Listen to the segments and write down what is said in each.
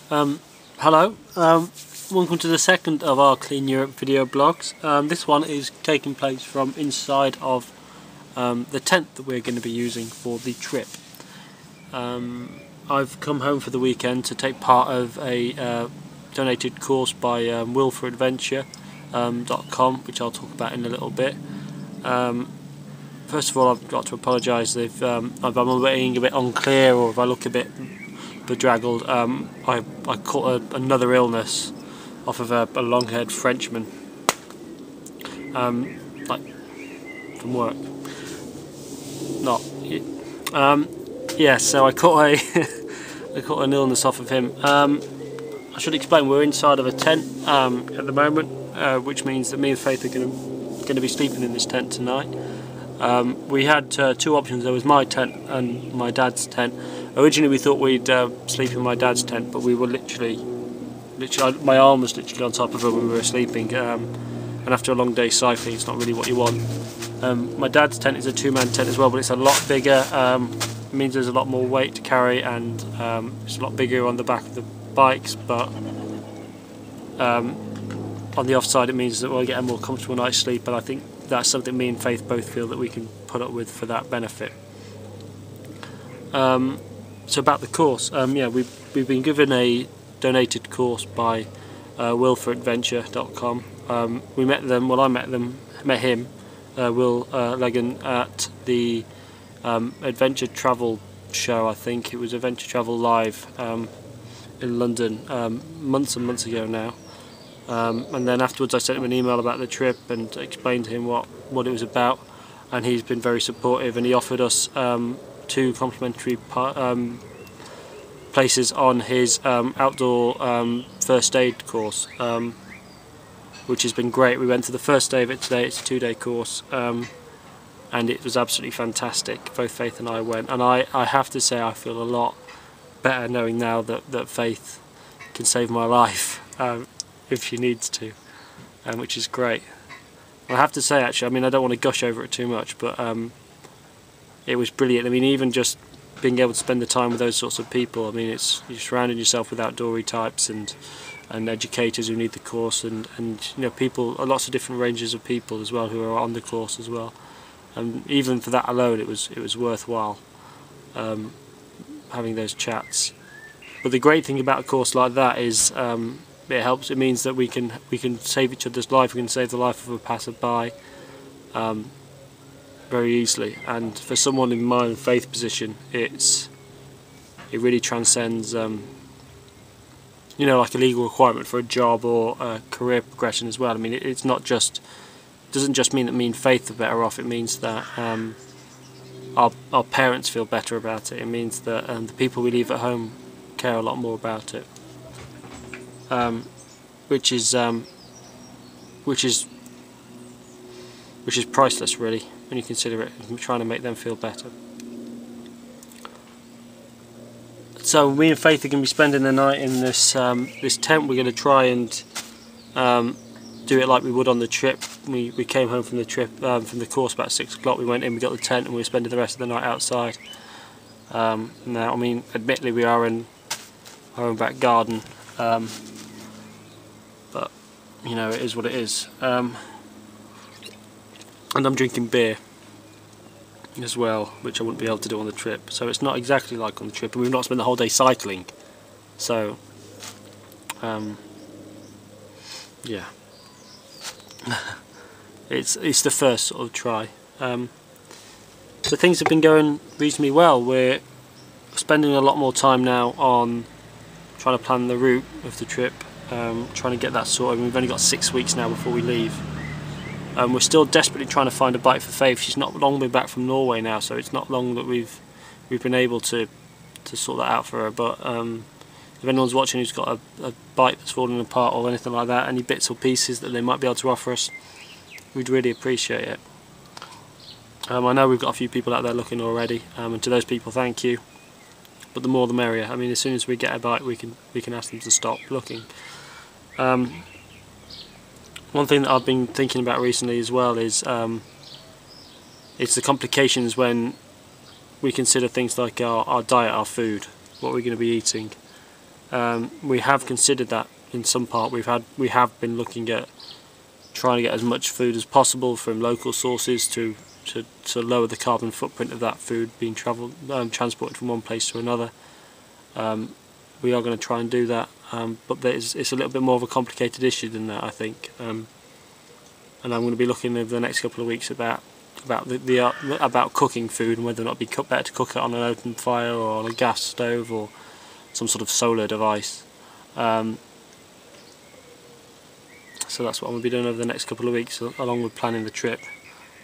Hello, welcome to the second of our Clean Europe video blogs. This one is taking place from inside of the tent that we're going to be using for the trip. I've come home for the weekend to take part of a donated course by willforadventure.com, which I'll talk about in a little bit. First of all, I've got to apologise if I'm being a bit unclear or if I look a bit bedraggled. I caught another illness off of a long-haired Frenchman, like from work. So I caught I caught an illness off of him. I should explain, we're inside of a tent at the moment, which means that me and Faith are going to be sleeping in this tent tonight. We had two options. There was my tent and my dad's tent. Originally we thought we'd sleep in my dad's tent, but we were literally my arm was literally on top of her when we were sleeping, and after a long day cycling it's not really what you want. My dad's tent is a two-man tent as well, but it's a lot bigger. It means there's a lot more weight to carry, and it's a lot bigger on the back of the bikes, but on the offside it means that we'll get a more comfortable night's sleep, and I think that's something me and Faith both feel that we can put up with for that benefit. So about the course, we've been given a donated course by willforadventure.com. We met them, I met him, Will Legan, at the Adventure Travel show. I think it was Adventure Travel Live in London months and months ago now. And then afterwards I sent him an email about the trip and explained to him what it was about, and he's been very supportive, and he offered us 2 complimentary places on his outdoor first aid course, which has been great. We went to the first day of it today. It's a 2-day course, and it was absolutely fantastic. Both Faith and I went, and I have to say I feel a lot better knowing now that Faith can save my life if she needs to, which is great. I have to say, actually, I mean, I don't want to gush over it too much, but it was brilliant. I mean, even just being able to spend the time with those sorts of people, I mean, you're surrounding yourself with outdoorsy types and educators who need the course, and you know, people, lots of different ranges of people as well who are on the course as well. And even for that alone, it was worthwhile having those chats. But the great thing about a course like that is it helps. It means that we can save each other's life. We can save the life of a passerby very easily. And for someone in my and Faith position, it really transcends you know, like a legal requirement for a job or a career progression as well. I mean, it's not just, doesn't just mean that me and Faith are better off. It means that our parents feel better about it. It means that the people we leave at home care a lot more about it, which is priceless, really, when you consider it. I'm trying to make them feel better. So me and Faith are going to be spending the night in this this tent. We're going to try and do it like we would on the trip. We came home from the trip, from the course, about 6 o'clock. We went in, we got the tent, and we were spending the rest of the night outside. Now, I mean, admittedly, we are in our own back garden, but you know, it is what it is. And I'm drinking beer as well, which I wouldn't be able to do on the trip. So it's not exactly like on the trip, and we've not spent the whole day cycling. So, yeah, it's the first sort of try. So things have been going reasonably well. We're spending a lot more time now on trying to plan the route of the trip, trying to get that sorted. We've only got 6 weeks now before we leave. We're still desperately trying to find a bike for Faith. She's not long been back from Norway now, so it's not long that we've been able to sort that out for her. But if anyone's watching who's got a bike that's falling apart or anything like that, any bits or pieces that they might be able to offer us, we'd really appreciate it. I know we've got a few people out there looking already, and to those people, thank you. But the more the merrier. I mean, as soon as we get a bike, we can ask them to stop looking. One thing that I've been thinking about recently as well is it's the complications when we consider things like our diet, our food, what we're going to be eating. We have considered that in some part. We have been looking at trying to get as much food as possible from local sources to lower the carbon footprint of that food being transported from one place to another. We are going to try and do that, but it's a little bit more of a complicated issue than that, I think. And I'm going to be looking over the next couple of weeks about cooking food and whether or not it'd be better to cook it on an open fire or on a gas stove or some sort of solar device. So that's what I'm going to be doing over the next couple of weeks, along with planning the trip.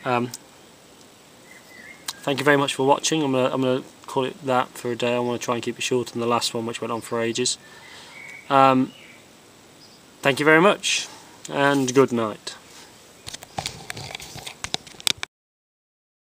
Thank you very much for watching. I'm going to call it that for a day. I want to try and keep it shorter than the last one, which went on for ages. Thank you very much, and good night.